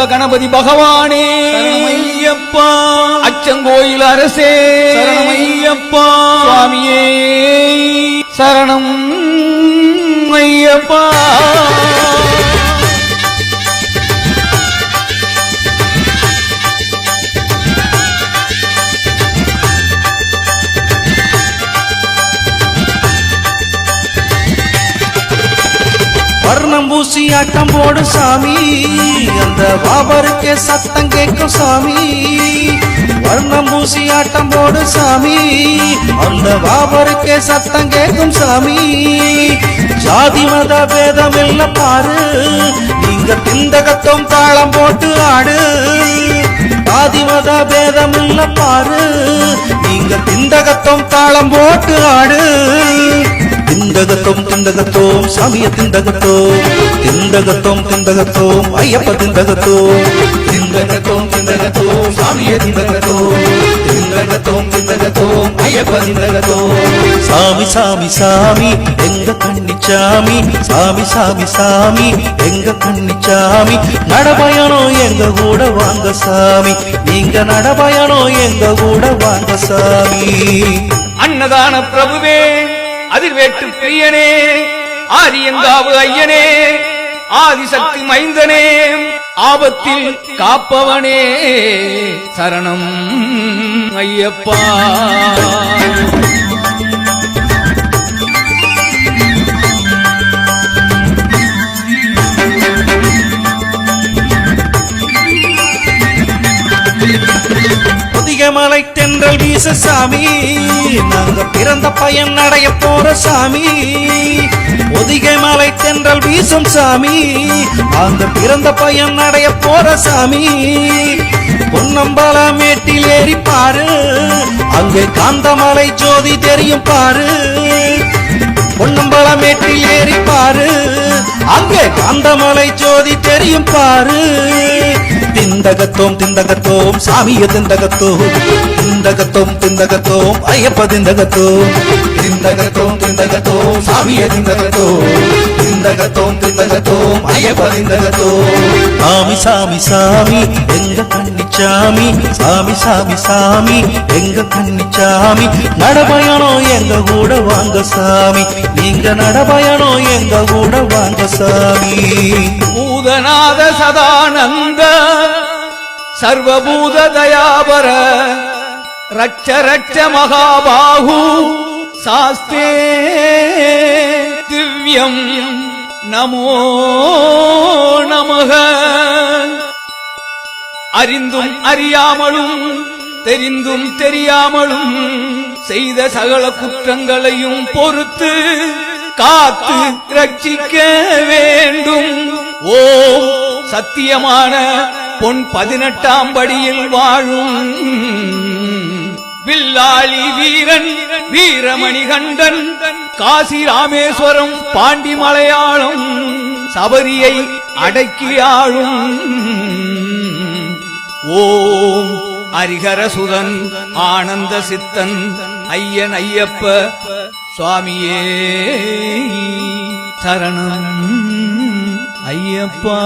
மூல கணபதி பகவானே சரணமையப்பா. அச்சங்கோயில் அரசே சரணமையப்பா. சுவாமியே சரணம் ஐயப்பா. வர்ணம் பூசி ஆட்டம் போடு சாமி, அந்த பாபருக்கே சத்தம் கேட்கும் சாமி. வர்ணம் பூசி ஆட்டம் போடு சாமி, அந்த பாபருக்கே சத்தம் கேட்கும் சாமி. ஜாதி மத பேதம் இல்ல பாரு, நீங்க திண்டகத்தம் தாளம் போட்டு ஆடு. ஜாதி மத பேதம் இல்ல பாரு, நீங்க திண்டகத்தம் தாளம் போட்டு ஆடு. திண்டகத்தோம் திண்டகத்தோம் சாமிய திண்டகத்தோம், திண்டகத்தோம் திண்டகத்தோம் ஐயப்ப திண்டகத்தோம். திண்டகத்தோம் திண்டகத்தோம் சாமிய திண்டகத்தோம், திண்டகத்தோம் திண்டகத்தோம் ஐயப்ப திண்டகத்தோம். சாமி சாமி சாமி எங்க கண்ணிச்சாமி, சாமி சாமி சாமி எங்க கண்ணிச்சாமி. நடபயணம் எங்க கூட வாங்க சாமி, நீங்க நடபயணம் எங்க கூட வாங்க சாமி. அன்னதான பிரபுவே, அதிர்வேட்டு பிரியனே, ஆரியங்காவு ஐயனே, ஆதிசக்தி மைந்தனே, ஆபத்தில் காப்பவனே சரணம் ஐயப்பா. மலை தென்றல் வீச சாமி, நாங்க பிறந்த பையன் நடைய போற சாமி. ஒதிகை மலை தென்றல் வீசும் சாமி, நாங்க பிறந்த பையன் நடைய போற சாமி. பொன்னம்பல மேட்டில் ஏறி பாரு, அங்கே காந்தமலை ஜோதி தெரியும் பாரு. பொன்னம்பல மேட்டில் ஏறி பாரு, அங்கே காந்தமலை ஜோதி தெரியும் பாரு. திண்டகத்தோம் திண்டகத்தோம் சாமிய திண்டகத்தோம், திண்டகத்தோம் திண்டகத்தோம் ஐயப்ப திண்டகத்தோம். திண்டகத்தோம் திண்டகத்தோம் சாமிய திண்டகத்தோம், திண்டகத்தோம் திண்டகத்தோம் ஐயப்ப திண்டகத்தோம். சாமி சாமி சாமி எங்க கண்ணிச்சாமி, சாமி சாமி சாமி எங்க கண்ணிச்சாமி. நடபயணம் எங்க கூட வாங்க சாமி, நீங்க நடபயணம் எங்க கூட வாங்க சாமி. பூதநாத சதானந்த சர்வபூத தயாபர ரட்ச ரட்ச மகாபாஹு சாஸ்தே திவ்யம் நமோ நமக. அறிந்தும் அறியாமலும் தெரிந்தும் தெரியாமலும் செய்த சகல குற்றங்களையும் பொறுத்து காத்து ரட்சிக்க வேண்டும். ஓம் சத்தியமான பொன் 18ஆம் படியில் வாழும் வில்லாளி வீரன் வீரமணிகண்டன், காசி ராமேஸ்வரம் பாண்டி மலையாளம் சபரியை அடக்கி ஆளும். ஓம் ஹரிஹரசுதன் ஆனந்த சித்தன் ஐயன் ஐயப்ப சுவாமியே சரணம் ஐயப்பா.